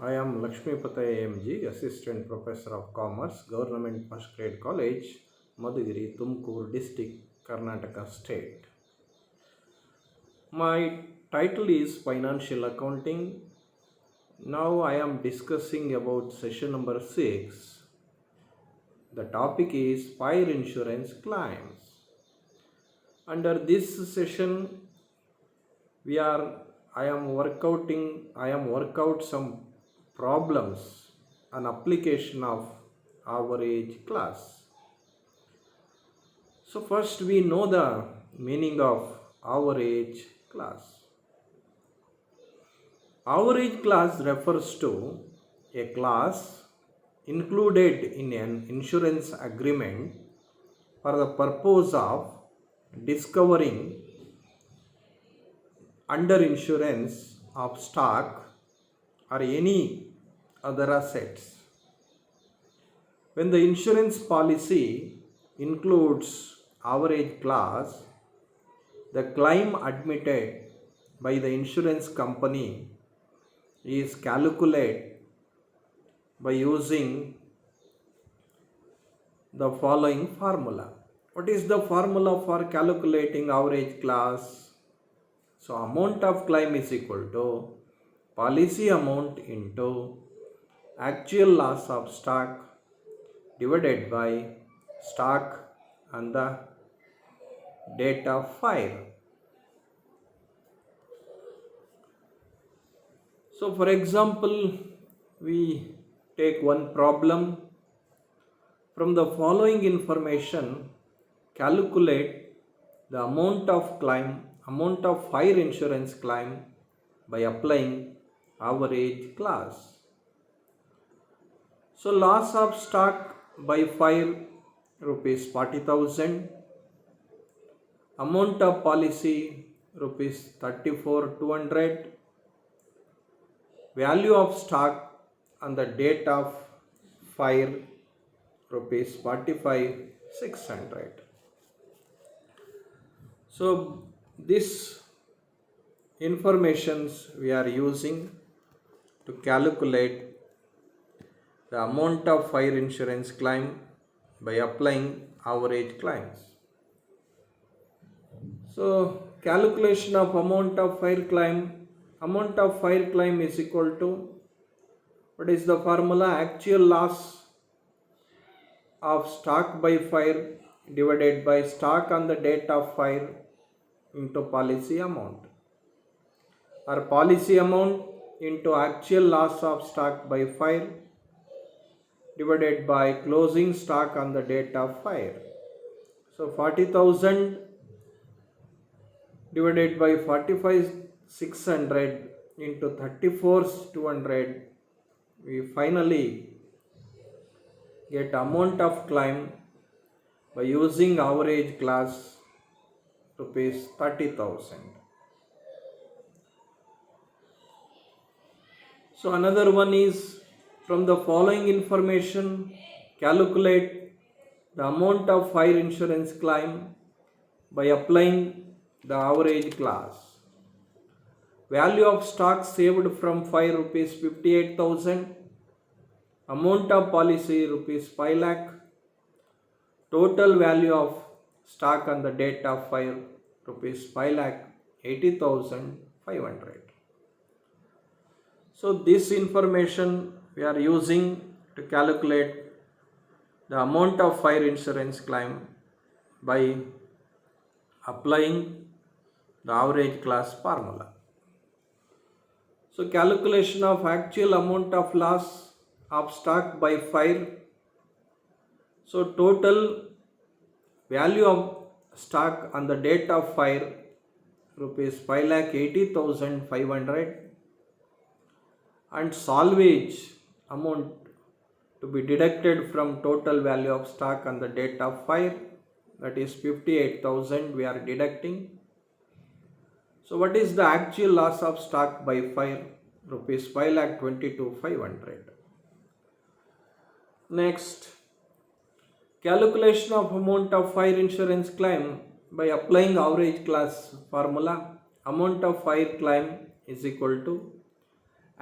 I am Lakshmipathy AMG, Assistant Professor of Commerce, Government First Grade College, Madhugiri, Tumkur District, Karnataka State. My title is Financial Accounting. Now I am discussing about session number 6. The topic is fire insurance claims. Under this session, I am work out some problems, an application of average class. So first we know the meaning of average class. Average class refers to a class included in an insurance agreement for the purpose of discovering under insurance of stock or any other assets. When the insurance policy includes average class, the claim admitted by the insurance company is calculated by using the following formula. What is the formula for calculating average class? So amount of claim is equal to policy amount into actual loss of stock divided by stock and the date of fire. So for example, we take one problem. From the following information, calculate the amount of fire insurance claim by applying average class. So loss of stock by fire rupees 40,000, amount of policy rupees 34,200, value of stock on the date of fire rupees 45,600. So this informations we are using to calculate the amount of fire insurance claim by applying average claims. So calculation of amount of fire claim is equal to, what is the formula? Actual loss of stock by fire divided by stock on the date of fire into policy amount, or policy amount into actual loss of stock by fire divided by closing stock on the date of fire. So 40,000 divided by 45,600 into 34,200, we finally get amount of claim by using average class rupees 30,000. So another one is, from the following information, calculate the amount of fire insurance claim by applying the average class. Value of stock saved from fire rupees 58,000, amount of policy rupees 5 lakh, total value of stock on the date of fire rupees 5 lakh 80,500. So this information we are using to calculate the amount of fire insurance claim by applying the average class formula. So calculation of actual amount of loss of stock by fire. So total value of stock on the date of fire rupees 5,80,500, and salvage amount to be deducted from total value of stock on the date of fire, that is 58,000 we are deducting. So what is the actual loss of stock by fire? Rupees 5,22,500. Next, calculation of amount of fire insurance claim by applying average class formula. Amount of fire claim is equal to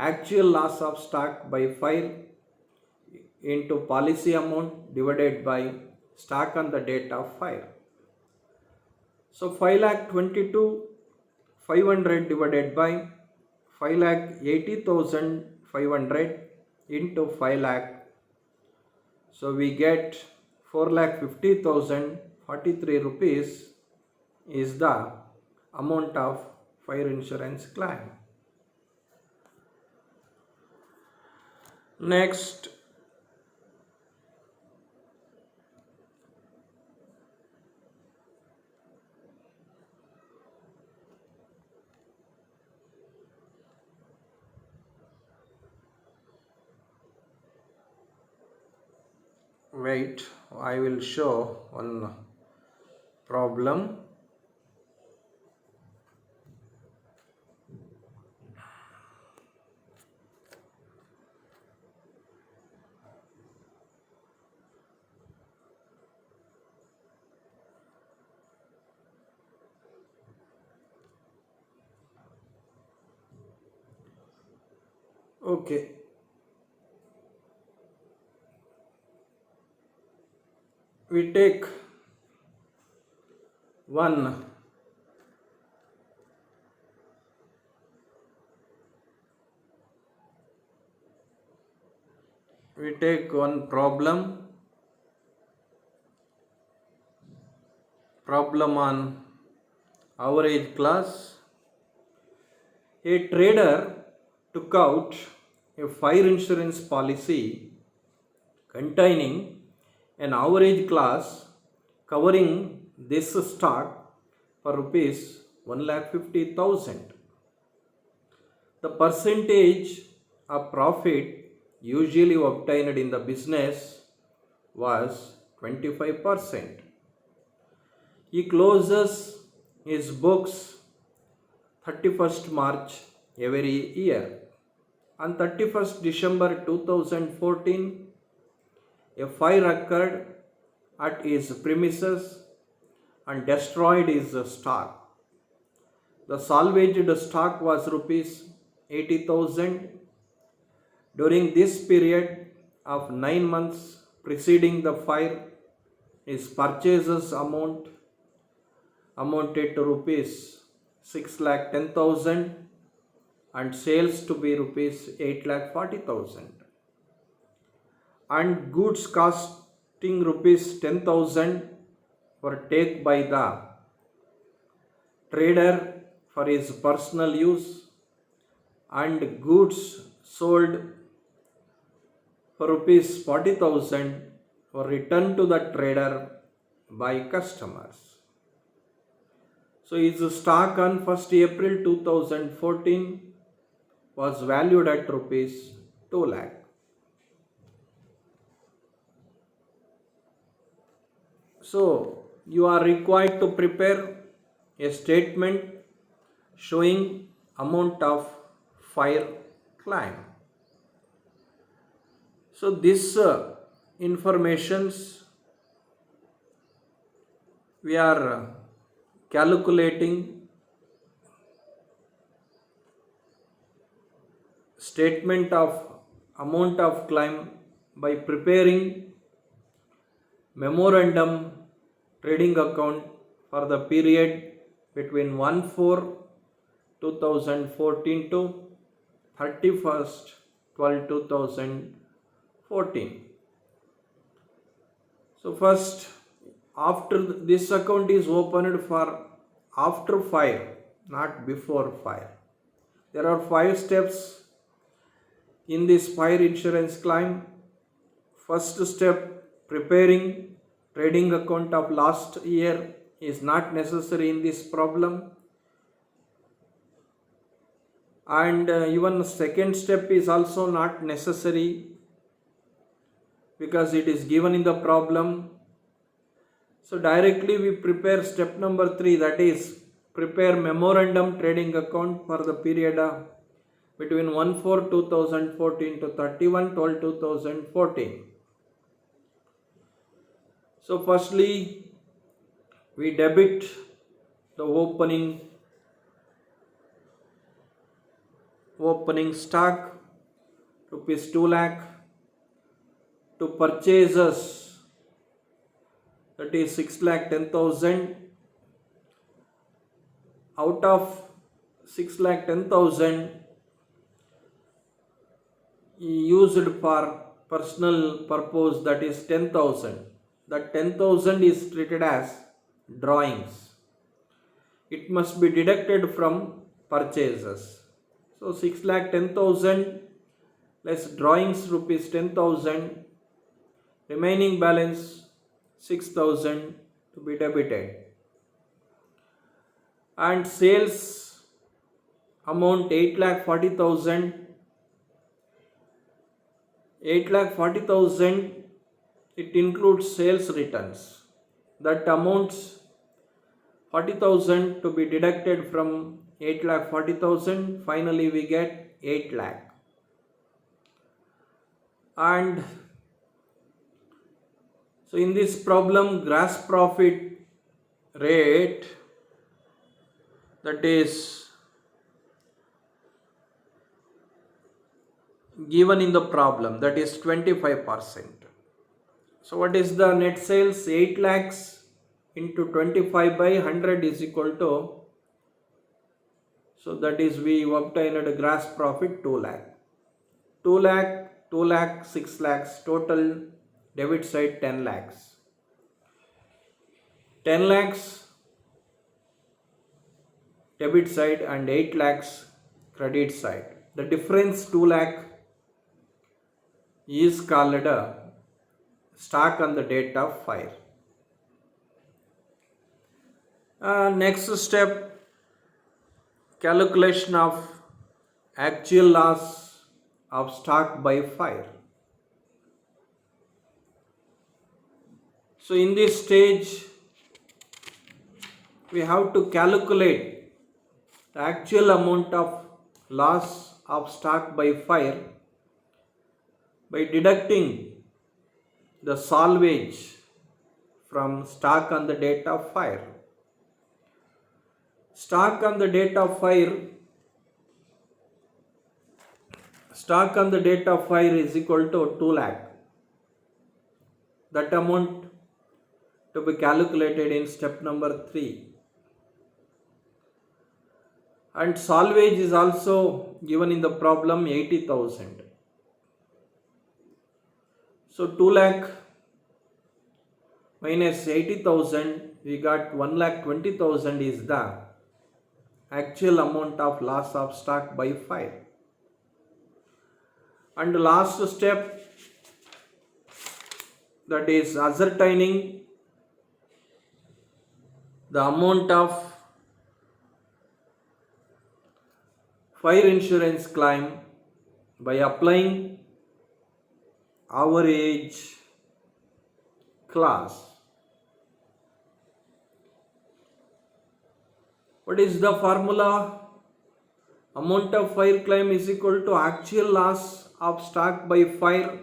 actual loss of stock by fire into policy amount divided by stock on the date of fire. So 5,22,500 divided by 5,80,500 into 5 lakh. So we get 4,50,043 rupees is the amount of fire insurance claim. Next, wait, I will show one problem. Okay. We take one problem on average class. A trader took out a fire insurance policy containing an average class covering this stock for rupees 1,50,000. The percentage of profit usually obtained in the business was 25%. He closes his books 31st March every year. On 31st December 2014, a fire occurred at his premises and destroyed his stock. The salvaged stock was rupees 80,000. During this period of 9 months preceding the fire, his purchases amounted to rupees 6,10,000 and sales to be rupees 8,40,000. And goods costing rupees 10,000 were taken by the trader for his personal use, and goods sold for rupees 40,000 were returned to the trader by customers. So his stock on 1st April 2014 was valued at rupees 2 lakh. So you are required to prepare a statement showing amount of fire claim. So this informations we are calculating statement of amount of claim by preparing memorandum trading account for the period between 1/4/2014 to 31st/12/2014. So first, after this account is opened for after fire, not before fire. There are 5 steps in this fire insurance claim. First step, preparing trading account of last year is not necessary in this problem. And even second step is also not necessary because it is given in the problem. So directly we prepare step number 3, that is prepare memorandum trading account for the period between 1/4/2014 to 31/12/2014. So firstly we debit the opening opening stock rupees 2 lakh, to purchases, that is 6 lakh 10,000. Out of 6 lakh 10,000 used for personal purpose, that is 10,000. That 10,000 is treated as drawings. It must be deducted from purchases. So 6 lakh 10,000 less drawings rupees 10,000, remaining balance 6,000 to be debited. And sales amount 8,40,000. 8,40,000, it includes sales returns. That amounts 40,000 to be deducted from 8,40,000. Finally, we get 8 lakh. And so in this problem, gross profit rate, that is given in the problem, that is 25%. So what is the net sales? 8 lakhs into 25 by 100 is equal to, so that is we obtained a gross profit 2 lakh. 2 lakh, 2 lakh, 6 lakhs, total debit side 10 lakhs. 10 lakhs debit side and 8 lakhs credit side. The difference 2 lakh is called a stock on the date of fire. Next step, calculation of actual loss of stock by fire. So in this stage, we have to calculate the actual amount of loss of stock by fire by deducting the salvage from stock on the date of fire. Stock on the date of fire is equal to 2 lakh. That amount to be calculated in step number 3. And salvage is also given in the problem, 80,000. So 2 lakh minus 80,000, we got 1,20,000 is the actual amount of loss of stock by fire. And the last step, that is ascertaining the amount of fire insurance claim by applying average class. What is the formula? Amount of fire claim is equal to actual loss of stock by fire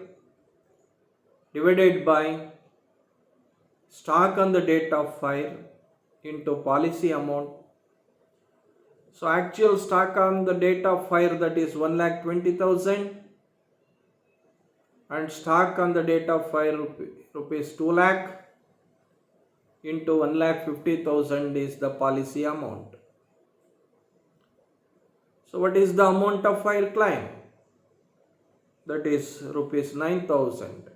divided by stock on the date of fire into policy amount. So actual stock on the date of fire, that is 1,20,000, and stock on the date of fire rupees 2 lakh into 1,50,000 is the policy amount. So what is the amount of fire claim? That is rupees 9,000.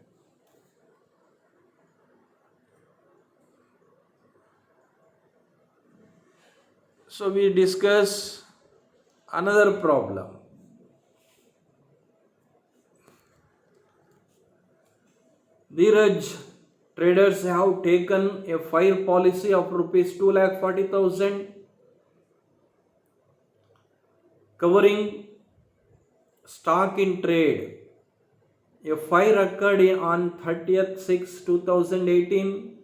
So we discuss another problem. Dheeraj traders have taken a fire policy of rupees 2,40,000 covering stock in trade. A fire occurred on 30th/6/2018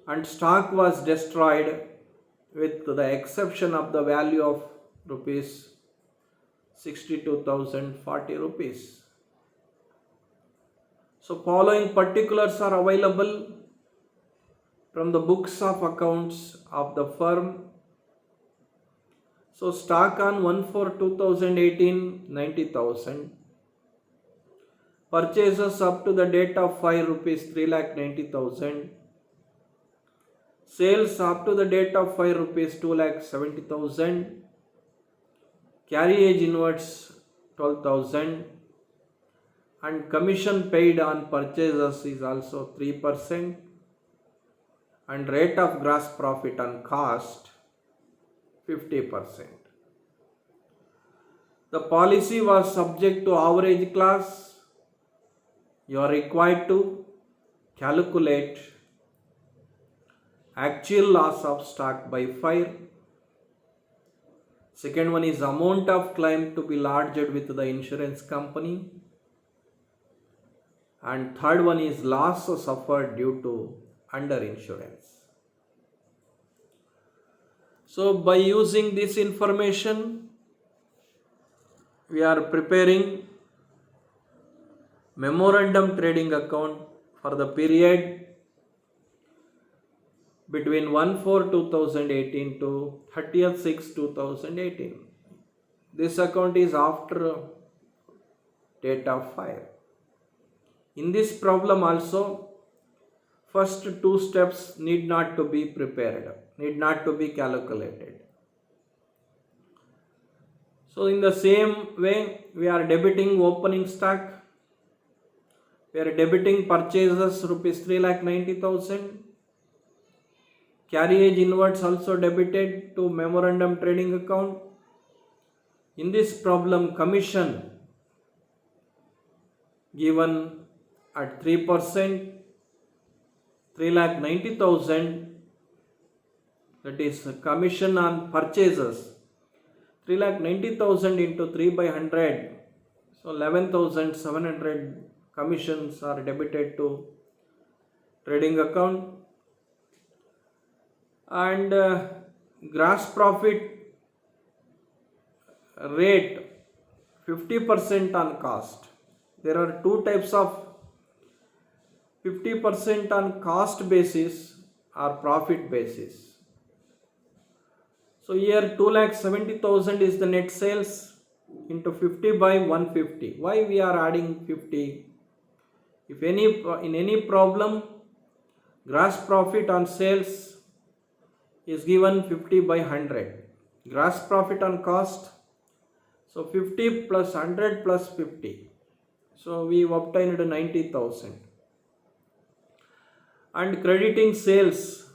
and stock was destroyed with the exception of the value of rupees 62,040 rupees. So following particulars are available from the books of accounts of the firm. So stock on 1/4/2018 90,000. Purchases up to the date of 5 rupees 3,90,000. Sales up to the date of 5 rupees 2,70,000. Carriage inwards 12,000. And commission paid on purchases is also 3%. And rate of gross profit on cost 50%. The policy was subject to average class. You are required to calculate actual loss of stock by fire. Second one is amount of claim to be lodged with the insurance company. And third one is loss suffered due to underinsurance. So by using this information, we are preparing memorandum trading account for the period between 1/4/2018 to 30th/6/2018. This account is after date of fire. In this problem also, first two steps need not to be prepared, need not to be calculated. So in the same way, we are debiting opening stock. We are debiting purchases rupees 3,90,000. Carriage inwards also debited to memorandum trading account. In this problem, commission given at 3%, 3,90,000, that is commission on purchases, 3,90,000 into 3 by 100, so 11,700 commissions are debited to trading account. And gross profit rate 50% on cost. There are two types of 50% on cost basis or profit basis. So here 2,70,000 is the net sales into 50 by 150. Why we are adding 50? If in any problem, gross profit on sales is given 50 by 100. Gross profit on cost, so 50 plus 100 plus 50. So we obtained 90,000. And crediting sales,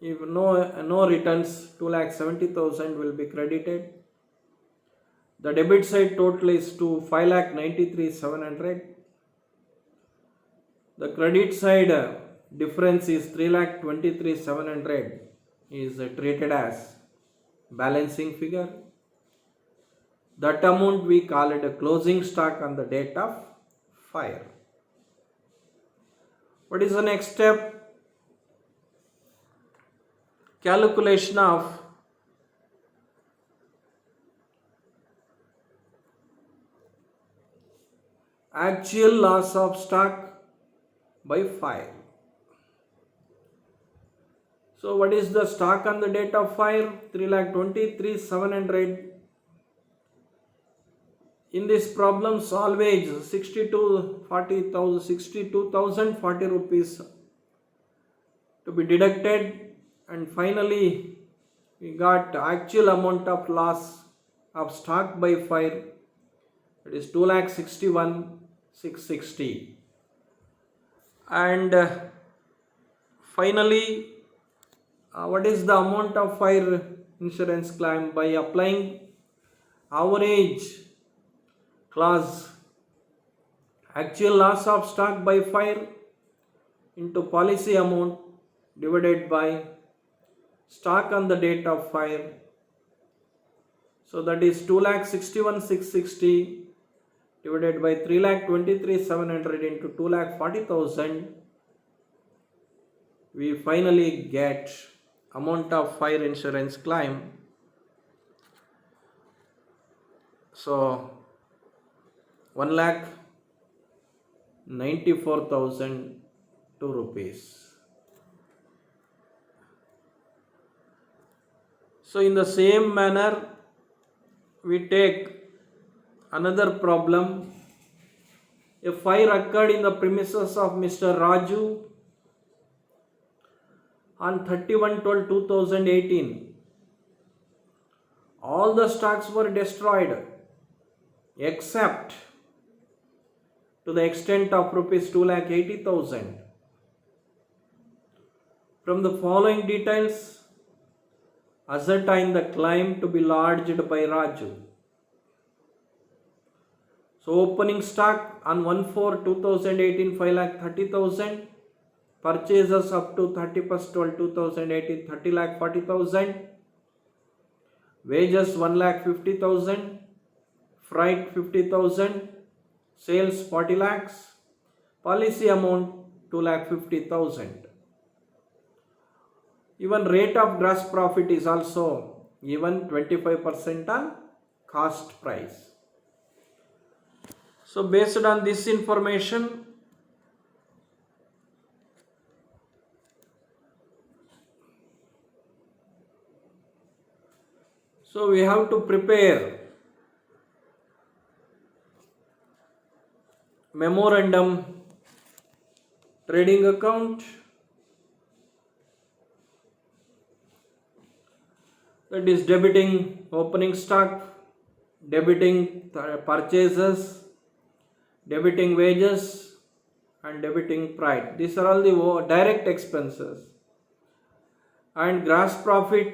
if no returns, 2,70,000 will be credited. The debit side total is to 5,93,700. The credit side difference is 3,23,700 is treated as balancing figure. That amount we call it a closing stock on the date of fire. What is the next step? Calculation of actual loss of stock by fire. So what is the stock on the date of fire? 3,23,700. In this problem, always 62,040 rupees to be deducted, and finally we got actual amount of loss of stock by fire, that is 2,61,660. And finally, what is the amount of fire insurance claim? By applying average clause, actual loss of stock by fire into policy amount divided by stock on the date of fire. So that is 2,61,660 divided by 3,23,700 into 2,40,000. We finally get amount of fire insurance claim. So 1,94,002 rupees. So in the same manner, we take another problem. A fire occurred in the premises of Mr. Raju on 31/12/2018. All the stocks were destroyed except to the extent of rupees 2,80,000. From the following details, ascertain the claim to be lodged by Raju. So opening stock on 1/4/2018 5,30,000, purchases up to 31/12/2018 30,40,000, wages 1,50,000, freight 50,000, sales 40 lakhs, policy amount 2,50,000. Even rate of gross profit is also given 25% on cost price. So based on this information, so we have to prepare memorandum trading account, that is debiting opening stock, debiting purchases, debiting wages, and debiting freight. These are all the direct expenses. And gross profit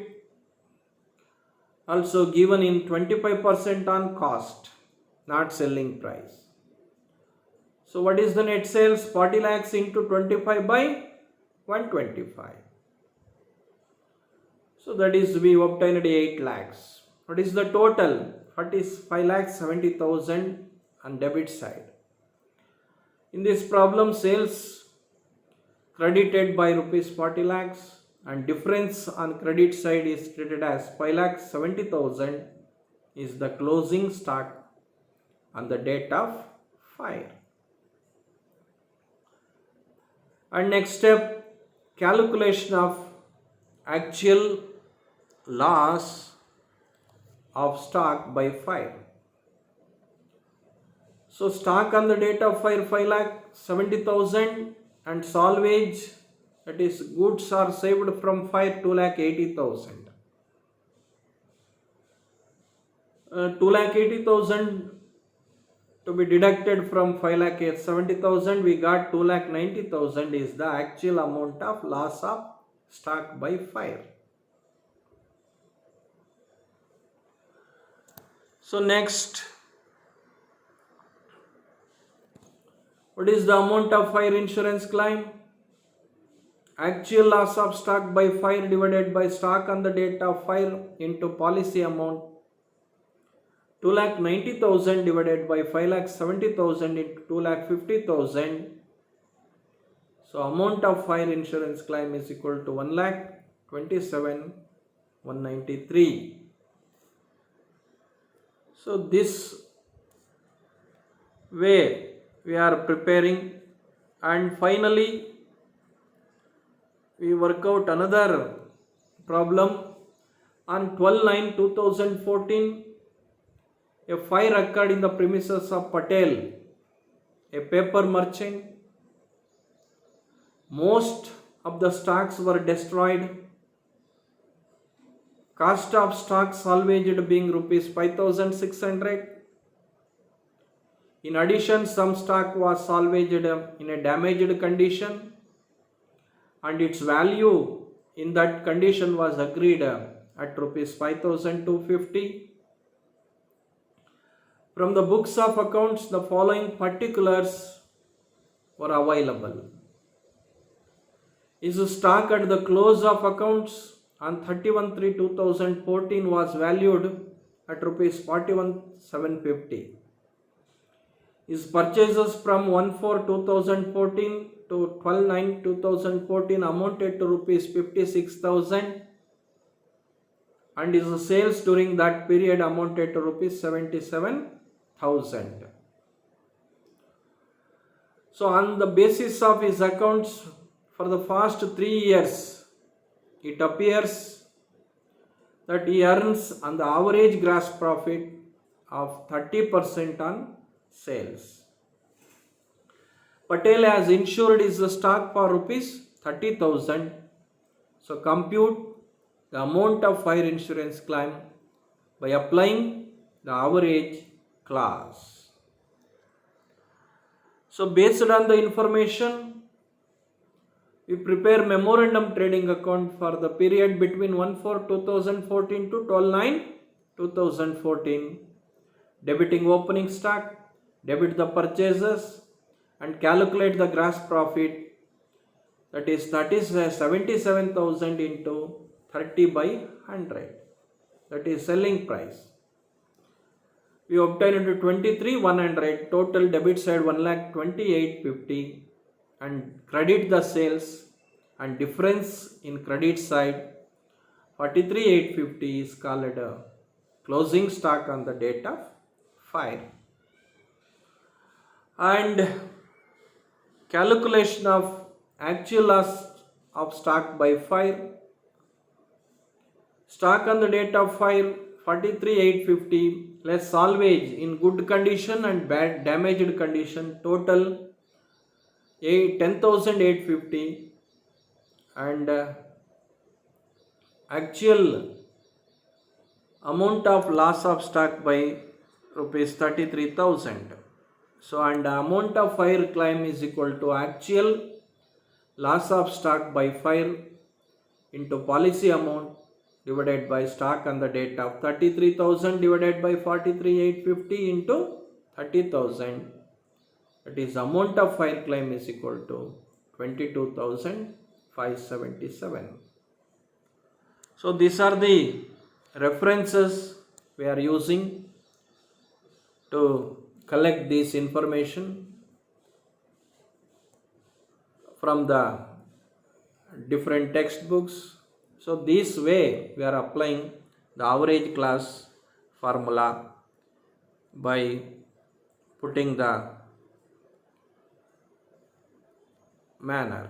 also given in 25% on cost, not selling price. So what is the net sales? 40 lakhs into 25 by 125. So that is, we obtained 8 lakhs. What is the total? 45,70,000 on debit side. In this problem, sales credited by rupees 40 lakhs and difference on credit side is treated as 5,70,000 is the closing stock on the date of fire. And next step, calculation of actual loss of stock by fire. So stock on the date of fire 5,70,000 and salvage, that is goods are saved from fire 2,80,000. 2,80,000 to be deducted from 5,70,000, we got 2,90,000 is the actual amount of loss of stock by fire. So next, what is the amount of fire insurance claim? Actual loss of stock by fire divided by stock on the date of fire into policy amount 2,90,000 divided by 5,70,000 into 2,50,000. So amount of fire insurance claim is equal to 1,27,193. So this way we are preparing, and finally we work out another problem. On 12/9/2014, a fire occurred in the premises of Patel, a paper merchant. Most of the stocks were destroyed. Cost of stock salvaged being rupees 5,600. In addition, some stock was salvaged in a damaged condition, and its value in that condition was agreed at rupees 5,250. From the books of accounts, the following particulars were available. Is stock at the close of accounts on 31/3/2014 was valued at rupees 41,750. His purchases from 1/4/2014 to 12/9/2014 amounted to rupees 56,000, and his sales during that period amounted to rupees 77,000. So on the basis of his accounts for the past 3 years, it appears that he earns on the average gross profit of 30% on sales. Patel has insured his stock for rupees 30,000. So compute the amount of fire insurance claim by applying the average clause. So based on the information, we prepare memorandum trading account for the period between 1/4/2014 to 12/9/2014, debiting opening stock, debit the purchases, and calculate the gross profit, that is 77,000 into 30 by 100, that is selling price. We obtain into 23,100, total debit side 1,28,50, and credit the sales, and difference in credit side 43,850 is called a closing stock on the date of fire. And calculation of actual loss of stock by fire. Stock on the date of fire 43,850 less salvage in good condition and bad damaged condition, total 10,850, and actual amount of loss of stock by rupees 33,000. So, and the amount of fire claim is equal to actual loss of stock by fire into policy amount divided by stock on the date of 33,000 divided by 43,850 into 30,000. That is amount of fire claim is equal to 22,577. So these are the references we are using to collect this information from the different textbooks. So this way we are applying the average class formula by putting the manner.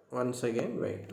Once again, wait.